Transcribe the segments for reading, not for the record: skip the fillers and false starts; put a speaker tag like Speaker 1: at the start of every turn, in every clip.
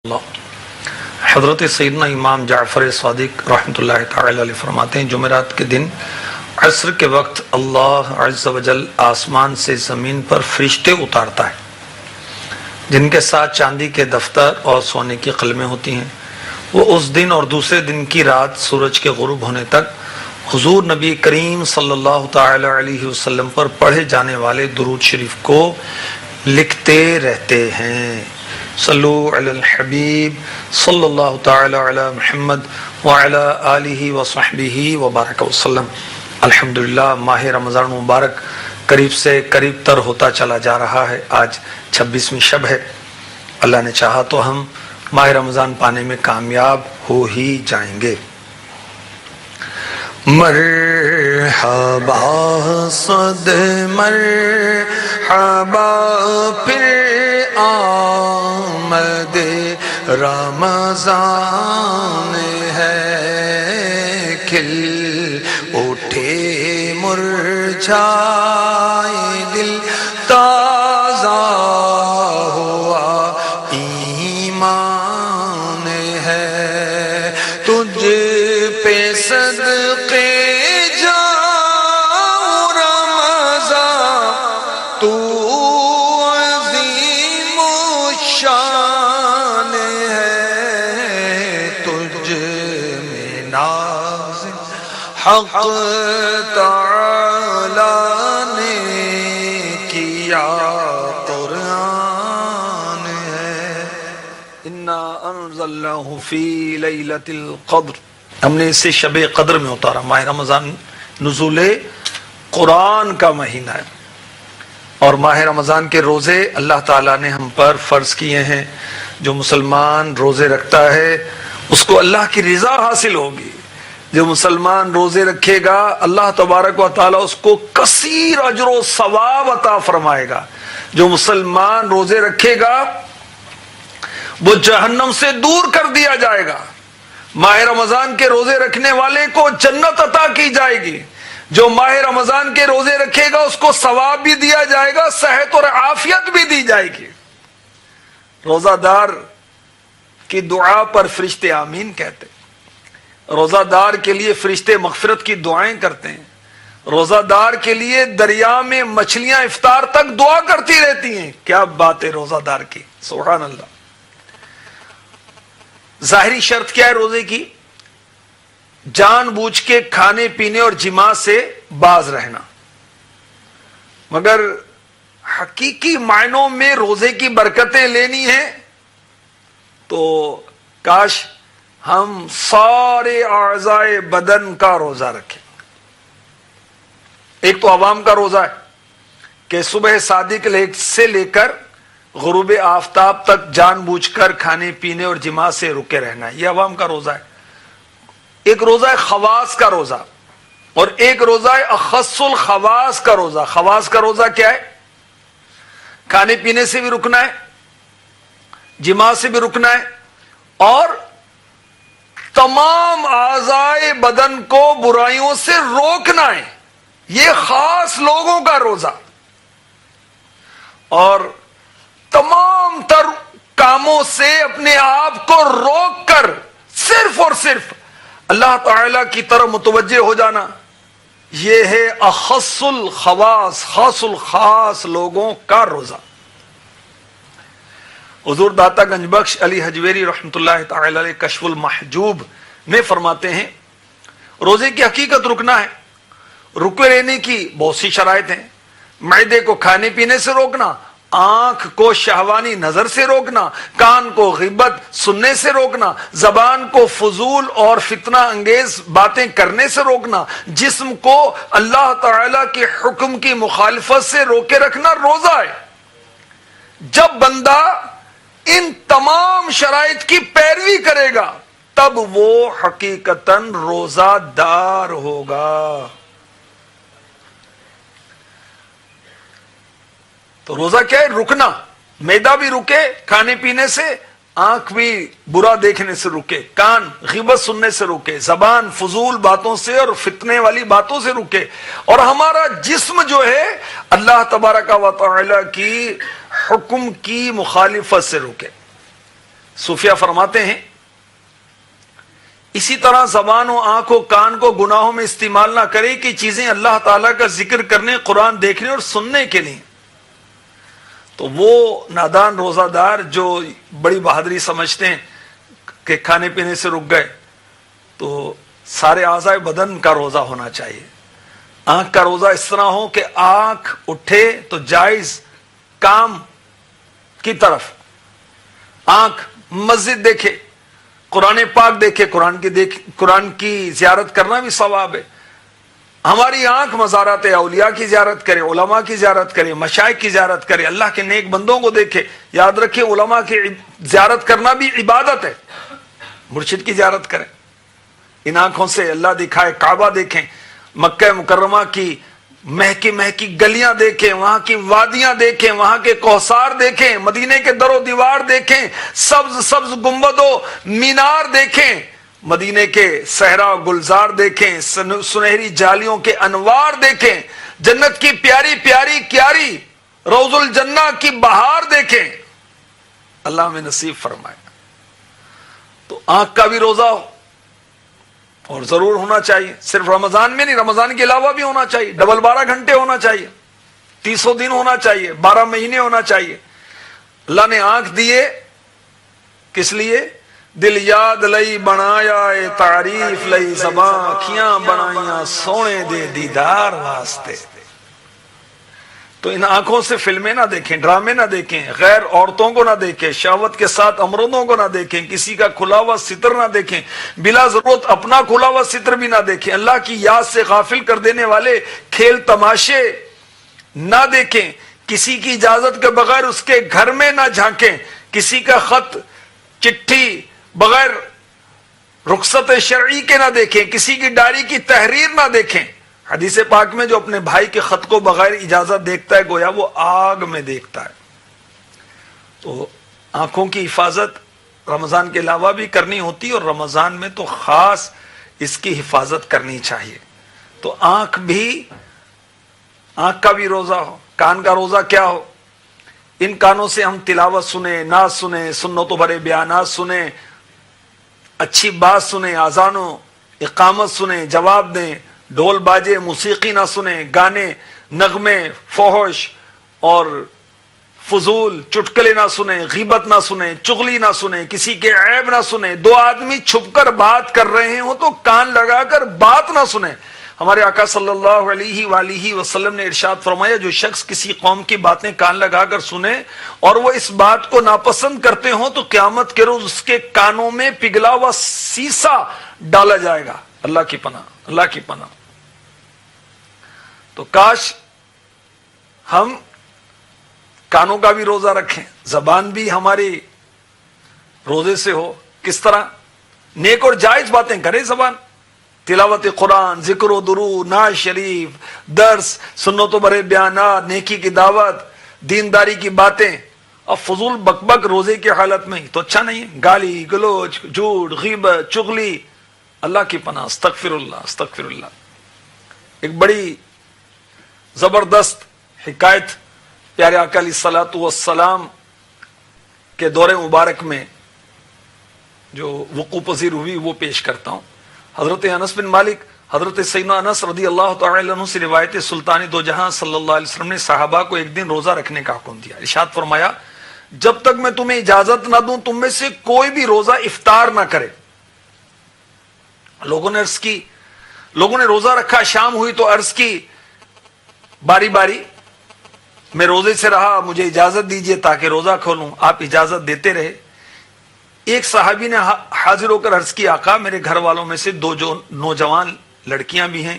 Speaker 1: اللہ حضرت سیدنا امام جعفر صادق رحمۃ اللہ تعالی علیہ فرماتے ہیں جمعرات کے دن عصر کے وقت اللہ عز و جل آسمان سے زمین پر فرشتے اتارتا ہے جن کے ساتھ چاندی کے دفتر اور سونے کی قلمیں ہوتی ہیں۔ وہ اس دن اور دوسرے دن کی رات سورج کے غروب ہونے تک حضور نبی کریم صلی اللہ تعالی علیہ وسلم پر پڑھے جانے والے درود شریف کو لکھتے رہتے ہیں۔ صلو علی الحبیب صلی اللہ تعالی علی محمد وعلی آلہ وصحبہ وبارک وسلم۔ الحمدللہ ماہ رمضان مبارک قریب سے قریب تر ہوتا چلا جا رہا ہے۔ آج 26ویں شب ہے۔ اللہ نے چاہا تو ہم ماہ رمضان پانے میں کامیاب ہو ہی جائیں گے۔ مرحبا صد مرحبا پھر آمد رمضان ہے، کھل اٹھے مرجھائے دل، تازہ ہوا ایمان ہے، تجھ پہ صدقے جاؤں رمضان، تو عظیم الشان ہے، تجھ میں ناز حق تعالی نے کیا قرآن ہے۔ انا انزلناہ فی لیلۃ القدر، ہم نے اسے شب قدر میں اتارا۔ ماہ رمضان نزول قرآن کا مہینہ ہے، اور ماہ رمضان کے روزے اللہ تعالیٰ نے ہم پر فرض کیے ہیں۔ جو مسلمان روزے رکھتا ہے اس کو اللہ کی رضا حاصل ہوگی۔ جو مسلمان روزے رکھے گا اللہ تبارک و تعالیٰ اس کو کثیر اجر و ثواب عطا فرمائے گا۔ جو مسلمان روزے رکھے گا وہ جہنم سے دور کر دیا جائے گا۔ ماہ رمضان کے روزے رکھنے والے کو جنت عطا کی جائے گی۔ جو ماہ رمضان کے روزے رکھے گا اس کو ثواب بھی دیا جائے گا، صحت اور عافیت بھی دی جائے گی۔ روزہ دار کی دعا پر فرشتے آمین کہتے ہیں۔ روزہ دار کے لیے فرشتے مغفرت کی دعائیں کرتے ہیں۔ روزہ دار کے لیے دریا میں مچھلیاں افطار تک دعا کرتی رہتی ہیں۔ کیا بات ہے روزہ دار کی، سبحان اللہ۔ ظاہری شرط کیا ہے روزے کی؟ جان بوجھ کے کھانے پینے اور جماع سے باز رہنا۔ مگر حقیقی معنوں میں روزے کی برکتیں لینی ہیں تو کاش ہم سارے اعضائے بدن کا روزہ رکھیں۔ ایک تو عوام کا روزہ ہے کہ صبح صادق سے لے کر غروب آفتاب تک جان بوجھ کر کھانے پینے اور جماع سے رکے رہنا ہے، یہ عوام کا روزہ ہے۔ ایک روزہ ہے خواص کا روزہ، اور ایک روزہ ہے اخص الخواص کا روزہ۔ خواص کا روزہ کیا ہے؟ کھانے پینے سے بھی رکنا ہے، جماع سے بھی رکنا ہے، اور تمام اعضائے بدن کو برائیوں سے روکنا ہے۔ یہ خاص لوگوں کا روزہ۔ اور تمام تر کاموں سے اپنے آپ کو روک کر صرف اور صرف اللہ تعالی کی طرف متوجہ ہو جانا، یہ ہے اخص الخواص، خاص الخاص لوگوں کا روزہ۔ حضور داتا گنج بخش علی حجویری رحمۃ اللہ تعالی علیہ کشف المحجوب میں فرماتے ہیں روزے کی حقیقت رکنا ہے۔ رکے رہنے کی بہت سی شرائط ہیں۔ معدے کو کھانے پینے سے روکنا، آنکھ کو شہوانی نظر سے روکنا، کان کو غیبت سننے سے روکنا، زبان کو فضول اور فتنہ انگیز باتیں کرنے سے روکنا، جسم کو اللہ تعالی کے حکم کی مخالفت سے روکے رکھنا روزہ ہے۔ جب بندہ ان تمام شرائط کی پیروی کرے گا تب وہ حقیقتاً روزہ دار ہوگا۔ تو روزہ کیا ہے؟ رکنا۔ معدہ بھی رکے کھانے پینے سے، آنکھ بھی برا دیکھنے سے رکے، کان غیبت سننے سے رکے، زبان فضول باتوں سے اور فتنے والی باتوں سے رکے، اور ہمارا جسم جو ہے اللہ تبارک و تعالی کی حکم کی مخالفت سے رکے۔ صوفیہ فرماتے ہیں اسی طرح زبان و آنکھ و کان کو گناہوں میں استعمال نہ کرے کہ چیزیں اللہ تعالیٰ کا ذکر کرنے، قرآن دیکھنے اور سننے کے لیے. تو وہ نادان روزہ دار جو بڑی بہادری سمجھتے ہیں کہ کھانے پینے سے رک گئے، تو سارے اعضاء بدن کا روزہ ہونا چاہیے. آنکھ کا روزہ اس طرح ہو کہ آنکھ اٹھے تو جائز کام کی طرف، آنکھ مسجد دیکھے، قرآن پاک دیکھے، قرآن کی زیارت کرنا بھی ثواب ہے. ہماری آنکھ مزارات اولیاء کی زیارت کرے، علماء کی زیارت کرے، مشائخ کی زیارت کرے، اللہ کے نیک بندوں کو دیکھے. یاد رکھے علماء کی زیارت کرنا بھی عبادت ہے. مرشد کی زیارت کریں، ان آنکھوں سے اللہ دکھائے، کعبہ دیکھیں، مکہ مکرمہ کی مہکی مہکی گلیاں دیکھیں، وہاں کی وادیاں دیکھیں، وہاں کے کوثار دیکھیں، مدینے کے در و دیوار دیکھیں، سبز سبز گنبد و مینار دیکھیں، مدینے کے صحرا گلزار دیکھیں، سنہری جالیوں کے انوار دیکھیں، جنت کی پیاری پیاری کیاری روض الجنہ کی بہار دیکھیں. اللہ میں نصیب فرمائے. تو آنکھ کا بھی روزہ ہو اور ضرور ہونا چاہیے. صرف رمضان میں نہیں، رمضان کے علاوہ بھی ہونا چاہیے. ڈبل 12 گھنٹے ہونا چاہیے، 300 دن ہونا چاہیے، 12 مہینے ہونا چاہیے. اللہ نے آنکھ دیے کس لیے؟ دل یاد لئی بنایا اے تعریف لئی زباں، اکھیاں بنائیاں سونے دے دیدار واسطے. تو ان آنکھوں سے فلمیں نہ دیکھیں، ڈرامے نہ دیکھیں، غیر عورتوں کو نہ دیکھیں، شہوت کے ساتھ امرودوں کو نہ دیکھیں، کسی کا کھلا ہوا ستر نہ دیکھیں، بلا ضرورت اپنا کھلا ہوا ستر بھی نہ دیکھیں. اللہ کی یاد سے غافل کر دینے والے کھیل تماشے نہ دیکھیں، کسی کی اجازت کے بغیر اس کے گھر میں نہ جھانکیں، کسی کا خط چٹھی بغیر رخصت شرعی کے نہ دیکھیں، کسی کی ڈائری کی تحریر نہ دیکھیں. حدیث پاک میں جو اپنے بھائی کے خط کو بغیر اجازت دیکھتا ہے گویا وہ آگ میں دیکھتا ہے. تو آنکھوں کی حفاظت رمضان کے علاوہ بھی کرنی ہوتی اور رمضان میں تو خاص اس کی حفاظت کرنی چاہیے. تو آنکھ کا بھی روزہ ہو. کان کا روزہ کیا ہو؟ ان کانوں سے ہم تلاوت سنیں، نعت سنیں، سنتوں بھرے بیانات سنیں، اچھی بات سنیں، اذان و اقامت سنیں، جواب دیں، ڈھول باجے موسیقی نہ سنیں، گانے نغمے فحش اور فضول چٹکلے نہ سنیں، غیبت نہ سنیں، چغلی نہ سنیں، کسی کے عیب نہ سنیں. 2 آدمی چھپ کر بات کر رہے ہوں تو کان لگا کر بات نہ سنیں. ہمارے آقا صلی اللہ علیہ وآلہ وسلم نے ارشاد فرمایا جو شخص کسی قوم کی باتیں کان لگا کر سنے اور وہ اس بات کو ناپسند کرتے ہوں تو قیامت کے روز اس کے کانوں میں پگھلا ہوا سیسا ڈالا جائے گا. اللہ کی پناہ، اللہ کی پناہ. تو کاش ہم کانوں کا بھی روزہ رکھیں، زبان بھی ہماری روزے سے ہو. کس طرح؟ نیک اور جائز باتیں کرے زبان، تلاوت قرآن، ذکر و درود، نعت شریف، درس، سنتوں بھرے بیانات، نیکی کی دعوت، دینداری کی باتیں. اب فضول بک بک روزے کی حالت میں تو اچھا نہیں ہے. گالی گلوچ، جھوٹ، غیبت، چغلی، اللہ کی پناہ. استغفر اللہ، استغفر اللہ. ایک بڑی زبردست حکایت پیارے آقا علیہ الصلوۃ والسلام کے دور مبارک میں جو وقوع پذیر ہوئی وہ پیش کرتا ہوں. حضرت انس بن مالک، حضرت سیدنا انس رضی اللہ تعالی عنہ سے روایت سلطان دو جہاں صلی اللہ علیہ وسلم نے صحابہ کو ایک دن روزہ رکھنے کا حکم دیا. ارشاد فرمایا جب تک میں تمہیں اجازت نہ دوں تم میں سے کوئی بھی روزہ افطار نہ کرے. لوگوں نے عرض کی، لوگوں نے روزہ رکھا، شام ہوئی تو عرض کی باری باری میں روزے سے رہا، مجھے اجازت دیجئے تاکہ روزہ کھولوں. آپ اجازت دیتے رہے. ایک صحابی نے حاضر ہو کر عرض کی آقا میرے گھر والوں میں سے 2 نوجوان لڑکیاں بھی ہیں،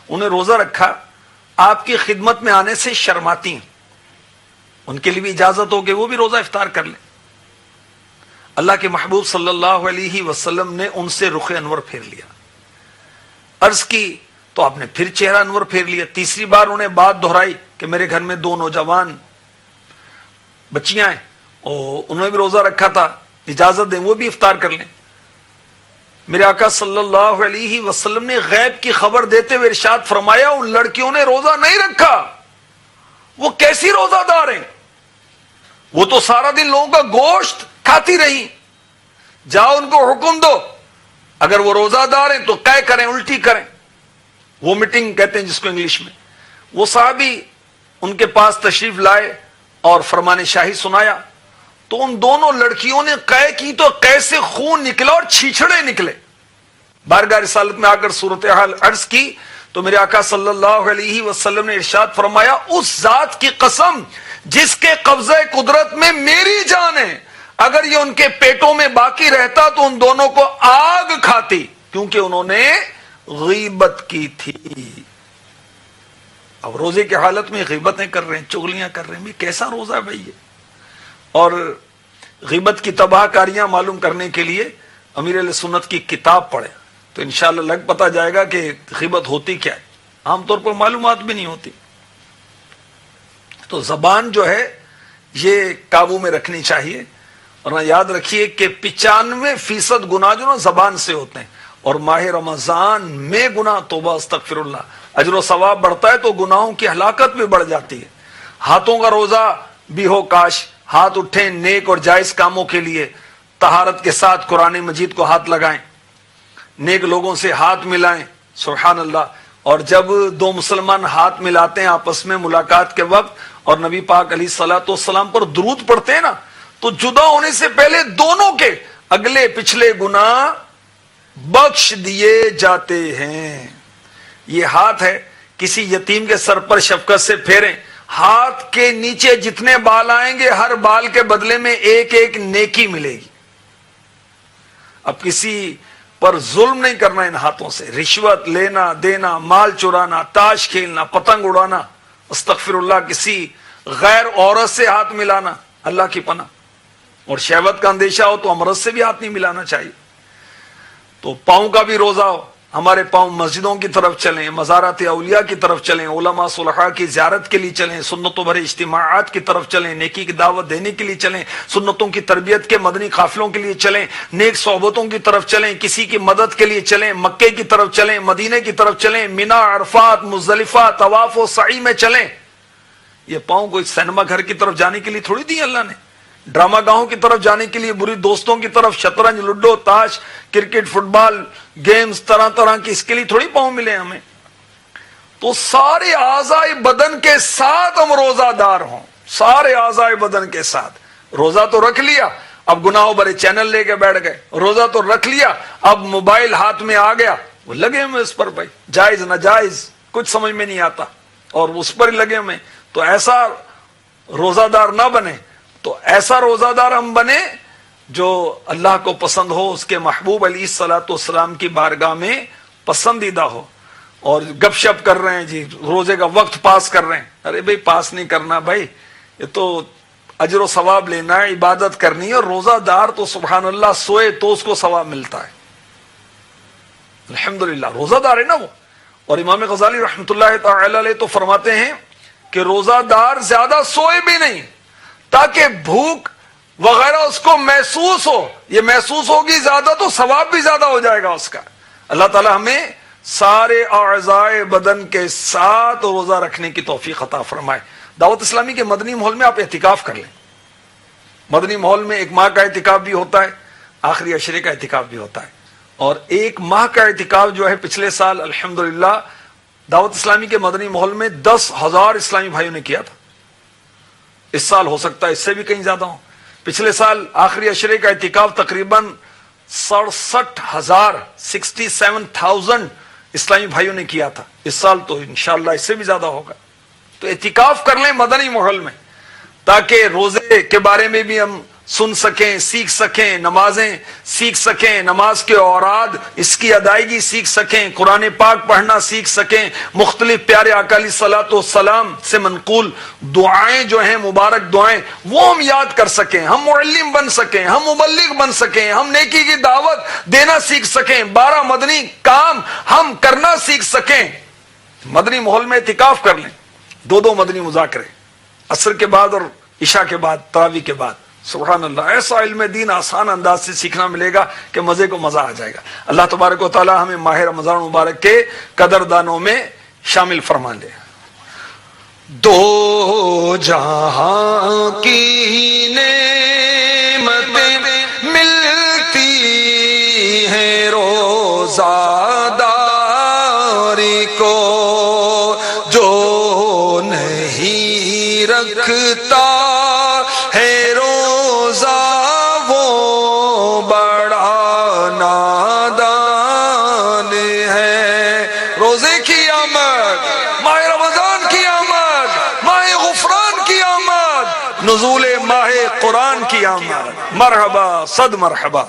Speaker 1: انہیں روزہ رکھا، آپ کی خدمت میں آنے سے شرماتی ہیں، ان کے لیے بھی اجازت ہو کہ وہ بھی روزہ افطار کر لیں. اللہ کے محبوب صلی اللہ علیہ وسلم نے ان سے رخ انور پھیر لیا. عرض کی تو آپ نے پھر چہرہ انور پھیر لیا. تیسری بار انہیں بات دہرائی کہ میرے گھر میں 2 نوجوان بچیاں ہیں اور انہوں نے بھی روزہ رکھا تھا، اجازت دیں وہ بھی افطار کر لیں. میرے آقا صلی اللہ علیہ وسلم نے غیب کی خبر دیتے ہوئے ارشاد فرمایا ان لڑکیوں نے روزہ نہیں رکھا، وہ کیسی روزہ دار ہیں، وہ تو سارا دن لوگوں کا گوشت کھاتی رہی، جاؤ ان کو حکم دو، اگر وہ روزہ دار ہیں تو قے کریں، الٹی کریں، وومٹنگ کہتے ہیں جس کو انگلش میں۔ وہ صحابی ان کے پاس تشریف لائے اور فرمان شاہی سنایا، تو ان دونوں لڑکیوں نے قے کی تو قے سے خون نکلا اور چھیچڑے نکلے۔ بارگاہ رسالت میں آ کر صورتحال عرض کی تو میرے آقا صلی اللہ علیہ وسلم نے ارشاد فرمایا، اس ذات کی قسم جس کے قبضہ قدرت میں میری جان ہے، اگر یہ ان کے پیٹوں میں باقی رہتا تو ان دونوں کو آگ کھاتی، کیونکہ انہوں نے غیبت کی تھی۔ اب روزے کی حالت میں غیبتیں کر رہے ہیں، چغلیاں کر رہے ہیں، کیسا روزہ ہے بھائی یہ؟ اور غیبت کی تباہ کاریاں معلوم کرنے کے لیے امیر اہل سنت کی کتاب پڑھیں تو انشاءاللہ لگ پتہ جائے گا کہ غیبت ہوتی کیا ہے، عام طور پر معلومات بھی نہیں ہوتی۔ تو زبان جو ہے یہ قابو میں رکھنی چاہیے، اور یاد رکھیے کہ 95% گناہ جو نا زبان سے ہوتے ہیں، اور ماہ رمضان میں گناہ، توبہ استغفر اللہ، اجر و ثواب بڑھتا ہے تو گناہوں کی ہلاکت بھی بڑھ جاتی ہے۔ ہاتھوں کا روزہ بھی ہو، کاش ہاتھ اٹھیں نیک اور جائز کاموں کے لیے، طہارت کے ساتھ قرآن مجید کو ہاتھ لگائیں، نیک لوگوں سے ہاتھ ملائیں، سبحان اللہ۔ اور جب دو مسلمان ہاتھ ملاتے ہیں آپس میں ملاقات کے وقت اور نبی پاک علیہ الصلوۃ والسلام پر درود پڑھتے ہیں نا، تو جدا ہونے سے پہلے دونوں کے اگلے پچھلے گناہ بخش دیے جاتے ہیں۔ یہ ہاتھ ہے، کسی یتیم کے سر پر شفقت سے پھیریں، ہاتھ کے نیچے جتنے بال آئیں گے ہر بال کے بدلے میں ایک ایک نیکی ملے گی۔ اب کسی پر ظلم نہیں کرنا ان ہاتھوں سے، رشوت لینا دینا، مال چرانا، تاش کھیلنا، پتنگ اڑانا، استغفر اللہ، کسی غیر عورت سے ہاتھ ملانا، اللہ کی پناہ۔ اور شہوت کا اندیشہ ہو تو امرض سے بھی ہاتھ نہیں ملانا چاہیے۔ تو پاؤں کا بھی روزہ ہو، ہمارے پاؤں مسجدوں کی طرف چلیں، مزارات اولیاء کی طرف چلیں، علماء صلحاء کی زیارت کے لیے چلیں، سنتوں بھرے اجتماعات کی طرف چلیں، نیکی کی دعوت دینے کے لیے چلیں، سنتوں کی تربیت کے مدنی قافلوں کے لیے چلیں، نیک صحبتوں کی طرف چلیں، کسی کی مدد کے لیے چلیں، مکے کی طرف چلیں، مدینے کی طرف چلیں، مینا، عرفات، مزدلفہ، طواف و سعی میں چلیں۔ یہ پاؤں کو سینما گھر کی طرف جانے کے لیے تھوڑی دی اللہ نے، ڈرامہ گاہوں کی طرف جانے کے لیے، بری دوستوں کی طرف، شطرنج، لڈو، تاش، کرکٹ، فٹ بال، گیمز طرح طرح کی، اس کے لیے تھوڑی پاؤں ملے ہمیں۔ تو سارے اعضائے بدن کے ساتھ ہم روزہ دار ہوں، سارے اعضائے بدن کے ساتھ۔ روزہ تو رکھ لیا، اب گناہوں بھرے چینل لے کے بیٹھ گئے، روزہ تو رکھ لیا، اب موبائل ہاتھ میں آ گیا، وہ لگے ہوئے اس پر، بھائی جائز ناجائز کچھ سمجھ میں نہیں آتا اور اس پر ہی لگے ہوئے۔ تو ایسا روزہ دار نہ بنے، تو ایسا روزہ دار ہم بنے جو اللہ کو پسند ہو، اس کے محبوب علیہ الصلوۃ والسلام کی بارگاہ میں پسندیدہ ہو۔ اور گپ شپ کر رہے ہیں جی، روزے کا وقت پاس کر رہے ہیں، ارے بھائی پاس نہیں کرنا بھائی، یہ تو اجر و ثواب لینا ہے، عبادت کرنی ہے۔ اور روزہ دار تو سبحان اللہ سوئے تو اس کو ثواب ملتا ہے، الحمدللہ روزہ دار ہے نا وہ۔ اور امام غزالی رحمۃ اللہ تعالی علیہ تو فرماتے ہیں کہ روزہ دار زیادہ سوئے بھی نہیں تاکہ بھوک وغیرہ اس کو محسوس ہو، یہ محسوس ہوگی زیادہ تو ثواب بھی زیادہ ہو جائے گا اس کا۔ اللہ تعالی ہمیں سارے اعضائے بدن کے ساتھ روزہ رکھنے کی توفیق عطا فرمائے۔ دعوت اسلامی کے مدنی ماحول میں آپ اعتکاف کر لیں، مدنی ماحول میں 1 ماہ کا اعتکاف بھی ہوتا ہے، آخری عشرے کا اعتکاف بھی ہوتا ہے، اور 1 ماہ کا اعتکاف جو ہے پچھلے سال الحمدللہ دعوت اسلامی کے مدنی ماحول میں 10,000 اسلامی بھائیوں نے کیا تھا۔ اس سال ہو سکتا ہے اس سے بھی کہیں زیادہ ہوں۔ پچھلے سال آخری عشرے کا اعتکاف تقریباً 67,000 اسلامی بھائیوں نے کیا تھا، اس سال تو انشاءاللہ اس سے بھی زیادہ ہوگا۔ تو اعتکاف کر لیں مدنی ماحول میں، تاکہ روزے کے بارے میں بھی ہم سن سکیں، سیکھ سکیں، نمازیں سیکھ سکیں، نماز کے اوراد اس کی ادائیگی سیکھ سکیں، قرآن پاک پڑھنا سیکھ سکیں، مختلف پیارے آقا علیہ الصلوۃ والسلام سے منقول دعائیں جو ہیں، مبارک دعائیں، وہ ہم یاد کر سکیں، ہم معلم بن سکیں، ہم مبلغ بن سکیں، ہم نیکی کی دعوت دینا سیکھ سکیں، 12 مدنی کام ہم کرنا سیکھ سکیں۔ مدنی ماحول میں اعتکاف کر لیں، 2 مدنی مذاکرے عصر کے بعد اور عشاء کے بعد، تراویح کے بعد، سبحان اللہ، ایسا علم دین آسان انداز سے سیکھنا ملے گا کہ مزے کو مزہ آ جائے گا۔ اللہ تبارک و تعالی ہمیں ماہ رمضان مبارک کے قدردانوں میں شامل فرما لے۔ 2 جہاں کی نعمتیں ملتی جو نہیں رکھتا ہے روزہ وہ بڑا نادان ہے۔ روزے کی آمد، ماہ رمضان کی آمد، ماہ غفران کی آمد، نزول ماہ قرآن کی آمد، مرحبا صد مرحبا۔